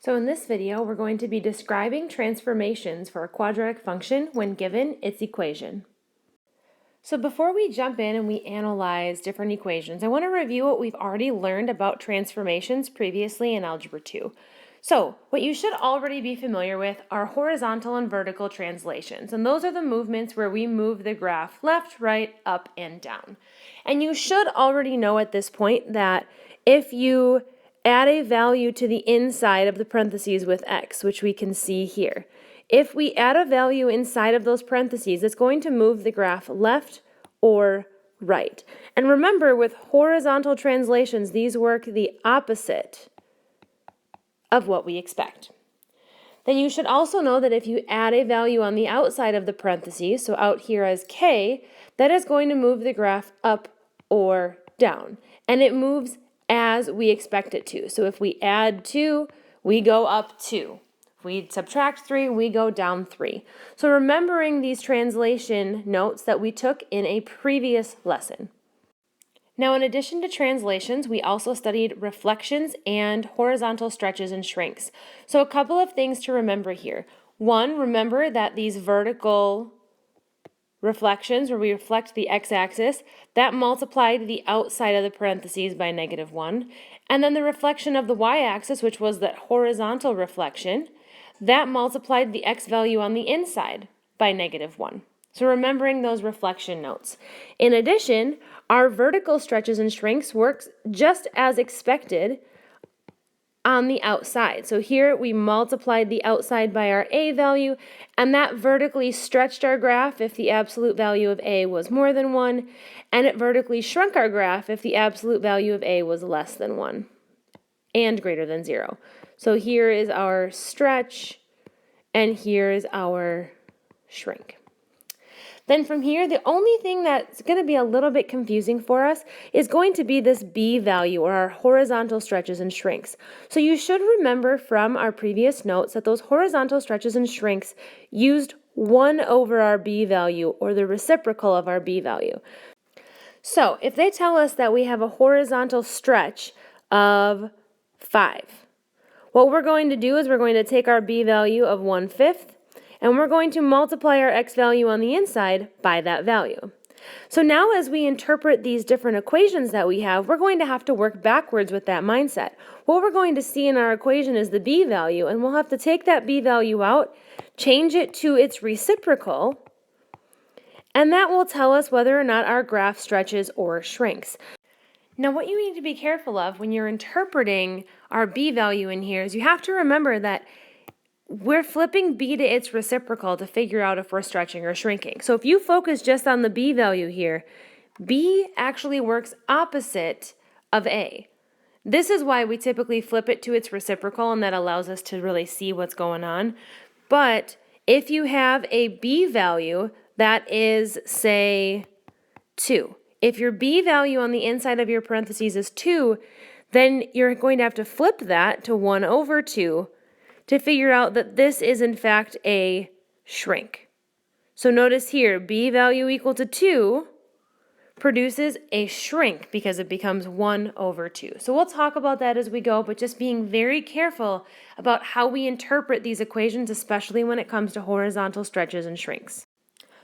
So in this video, we're going to be describing transformations for a quadratic function when given its equation. So before we jump in and we analyze different equations, I want to review what we've already learned about transformations previously in Algebra 2. So what you should already be familiar with are horizontal and vertical translations, and those are the movements where we move the graph left, right, up, and down. And you should already know at this point that if you add a value to the inside of the parentheses with x, which we can see here. If we add a value inside of those parentheses, it's going to move the graph left or right. And remember, with horizontal translations, these work the opposite of what we expect. Then you should also know that if you add a value on the outside of the parentheses, so out here as k, that is going to move the graph up or down. And it moves as we expect it to. So if we add 2, we go up 2. If we subtract 3, we go down 3. So remembering these translation notes that we took in a previous lesson. Now, in addition to translations, we also studied reflections and horizontal stretches and shrinks. So a couple of things to remember here. One, remember that these vertical reflections, where we reflect the x-axis, that multiplied the outside of the parentheses by -1. And then the reflection of the y-axis, which was that horizontal reflection, that multiplied the x value on the inside by -1. So remembering those reflection notes. In addition, our vertical stretches and shrinks works just as expected on the outside. So here we multiplied the outside by our a value, and that vertically stretched our graph if the absolute value of a was more than 1, and it vertically shrunk our graph if the absolute value of a was less than 1 and greater than 0. So here is our stretch, and here is our shrink. Then from here, the only thing that's going to be a little bit confusing for us is going to be this b value, or our horizontal stretches and shrinks. So you should remember from our previous notes that those horizontal stretches and shrinks used 1 over our b value, or the reciprocal of our b value. So if they tell us that we have a horizontal stretch of 5, what we're going to do is we're going to take our b value of 1/5, and we're going to multiply our x value on the inside by that value. So now as we interpret these different equations that we have, we're going to have to work backwards with that mindset. What we're going to see in our equation is the b value, and we'll have to take that b value out, change it to its reciprocal, and that will tell us whether or not our graph stretches or shrinks. Now, what you need to be careful of when you're interpreting our b value in here is you have to remember that we're flipping b to its reciprocal to figure out if we're stretching or shrinking. So if you focus just on the b value here, b actually works opposite of a. This is why we typically flip it to its reciprocal, and that allows us to really see what's going on. But if you have a b value that is, say, 2, if your b value on the inside of your parentheses is 2, then you're going to have to flip that to 1 over 2 to figure out that this is in fact a shrink. So notice here, b value equal to 2 produces a shrink because it becomes 1 over 2. So we'll talk about that as we go, but just being very careful about how we interpret these equations, especially when it comes to horizontal stretches and shrinks.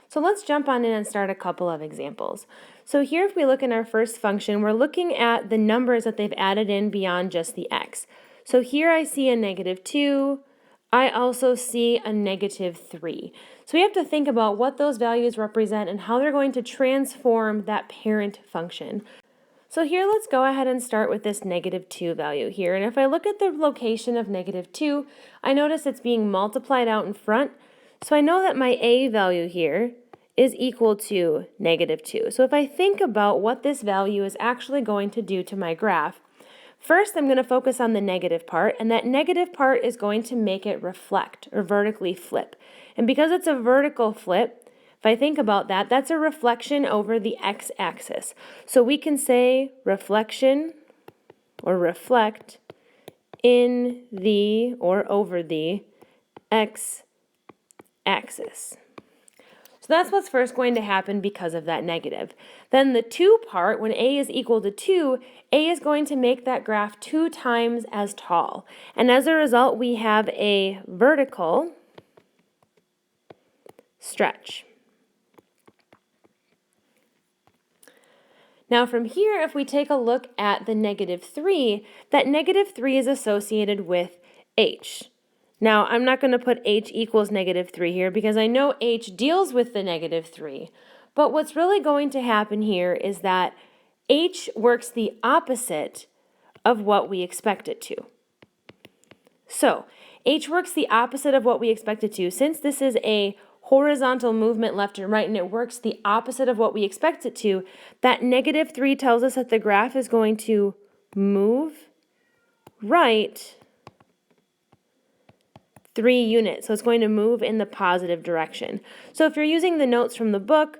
So let's jump on in and start a couple of examples. So here, if we look in our first function, we're looking at the numbers that they've added in beyond just the x. So here I see a -2, I also see a -3. So we have to think about what those values represent and how they're going to transform that parent function. So here let's go ahead and start with this -2 value here. And if I look at the location of -2, I notice it's being multiplied out in front. So I know that my a value here is equal to -2. So if I think about what this value is actually going to do to my graph, first, I'm going to focus on the negative part, and that negative part is going to make it reflect or vertically flip. And because it's a vertical flip, if I think about that, that's a reflection over the x-axis. So we can say reflection or reflect in the or over the x-axis. So that's what's first going to happen because of that negative. Then the 2 part, when a is equal to 2, a is going to make that graph 2 times as tall. And as a result, we have a vertical stretch. Now from here, if we take a look at the -3, that -3 is associated with h. Now, I'm not going to put h equals -3 here because I know h deals with the -3. But what's really going to happen here is that h works the opposite of what we expect it to. So, h works the opposite of what we expect it to. Since this is a horizontal movement left and right and it works the opposite of what we expect it to, that -3 tells us that the graph is going to move right 3 units. So it's going to move in the positive direction. So if you're using the notes from the book,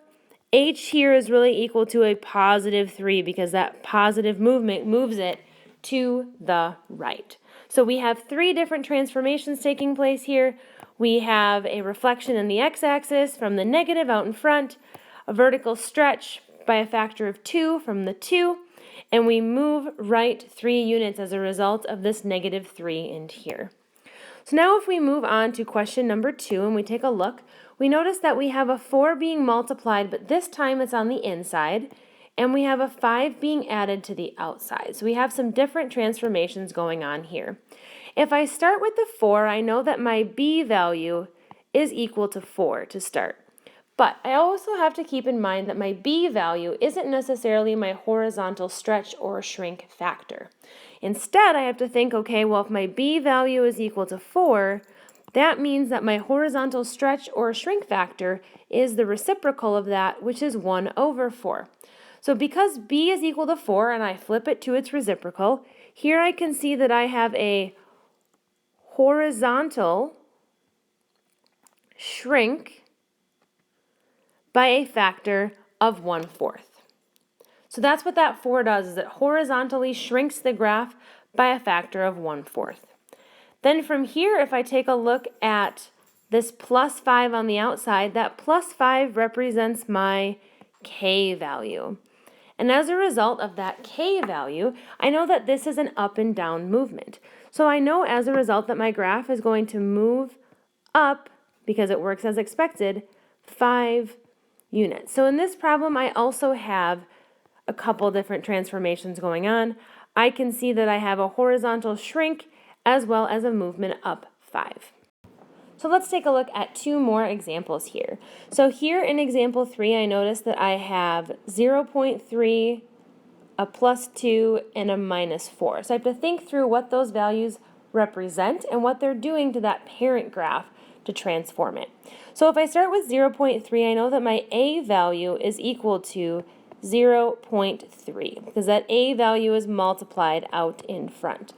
h here is really equal to a +3 because that positive movement moves it to the right. So we have 3 different transformations taking place here. We have a reflection in the x-axis from the negative out in front, a vertical stretch by a factor of 2 from the 2, and we move right 3 units as a result of this -3 in here. So now if we move on to question number 2 and we take a look, we notice that we have a 4 being multiplied, but this time it's on the inside, and we have a 5 being added to the outside. So we have some different transformations going on here. If I start with the 4, I know that my b value is equal to 4 to start. But I also have to keep in mind that my b value isn't necessarily my horizontal stretch or shrink factor. Instead, I have to think, okay, well, if my b value is equal to 4, that means that my horizontal stretch or shrink factor is the reciprocal of that, which is 1/4. So because b is equal to 4 and I flip it to its reciprocal, here I can see that I have a horizontal shrink by a factor of 1/4. So that's what that 4 does, is it horizontally shrinks the graph by a factor of 1/4. Then from here, if I take a look at this +5 on the outside, that +5 represents my k value. And as a result of that k value, I know that this is an up and down movement. So I know as a result that my graph is going to move up, because it works as expected, 5 units. So in this problem, I also have a couple different transformations going on. I can see that I have a horizontal shrink as well as a movement up 5. So let's take a look at 2 more examples here. So here in example 3, I notice that I have 0.3, a +2, and a -4. So I have to think through what those values represent and what they're doing to that parent graph to transform it. So if I start with 0.3, I know that my a value is equal to 0.3 because that a value is multiplied out in front.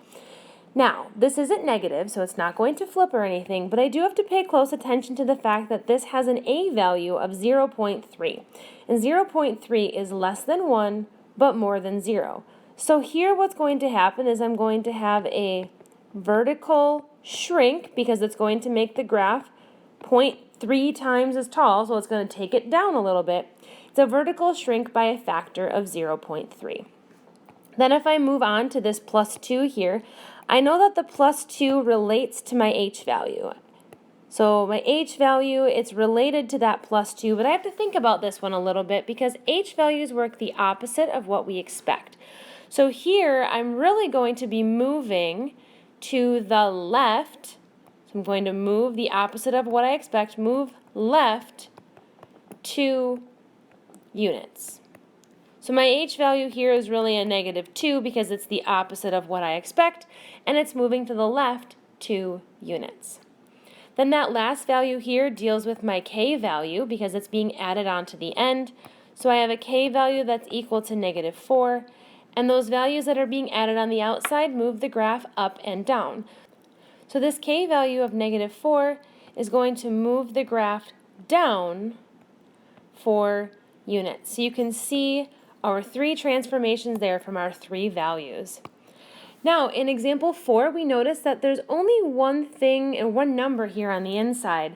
Now, this isn't negative, so it's not going to flip or anything, but I do have to pay close attention to the fact that this has an a value of 0.3. And 0.3 is less than 1, but more than 0. So here what's going to happen is I'm going to have a vertical shrink because it's going to make the graph 0.3 times as tall, so it's going to take it down a little bit. It's a vertical shrink by a factor of 0.3. Then if I move on to this +2 here, I know that the +2 relates to my h value. So my h value, it's related to that +2, but I have to think about this one a little bit because h values work the opposite of what we expect. So here I'm really going to be moving to the left. So I'm going to move the opposite of what I expect, move left 2 units. So my h value here is really a -2 because it's the opposite of what I expect, and it's moving to the left 2 units. Then that last value here deals with my k value because it's being added on to the end. So I have a k value that's equal to -4, and those values that are being added on the outside move the graph up and down. So this k value of -4 is going to move the graph down 4 units. So you can see our 3 transformations there from our 3 values. Now, in example 4, we notice that there's only one thing and one number here on the inside,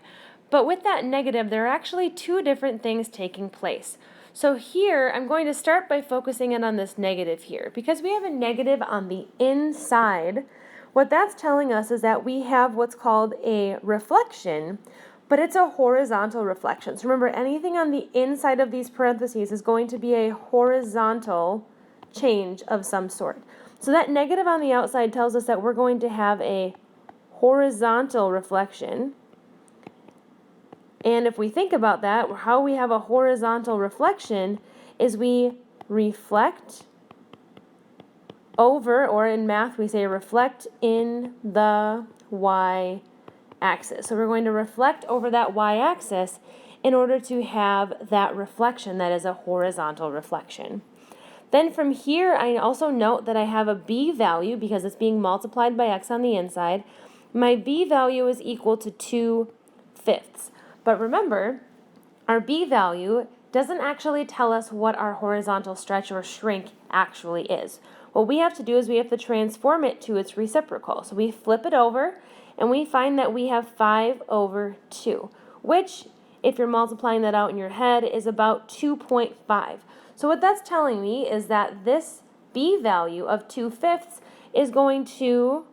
but with that negative, there are actually 2 different things taking place. So here, I'm going to start by focusing in on this negative here. Because we have a negative on the inside, what that's telling us is that we have what's called a reflection, but it's a horizontal reflection. So remember, anything on the inside of these parentheses is going to be a horizontal change of some sort. So that negative on the outside tells us that we're going to have a horizontal reflection. And if we think about that, how we have a horizontal reflection is we reflect over, or in math we say reflect in the y-axis. So we're going to reflect over that y-axis in order to have that reflection that is a horizontal reflection. Then from here, I also note that I have a b value because it's being multiplied by x on the inside. My b value is equal to 2/5. But remember, our b value doesn't actually tell us what our horizontal stretch or shrink actually is. What we have to do is we have to transform it to its reciprocal. So we flip it over, and we find that we have 5/2, which, if you're multiplying that out in your head, is about 2.5. So what that's telling me is that this b value of 2/5 is going to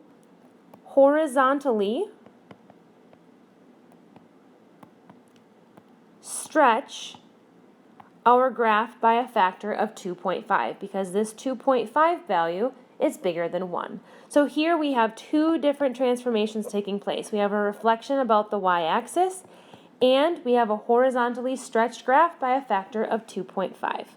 horizontally stretch our graph by a factor of 2.5 because this 2.5 value is bigger than 1. So here we have two different transformations taking place. We have a reflection about the y-axis, and we have a horizontally stretched graph by a factor of 2.5.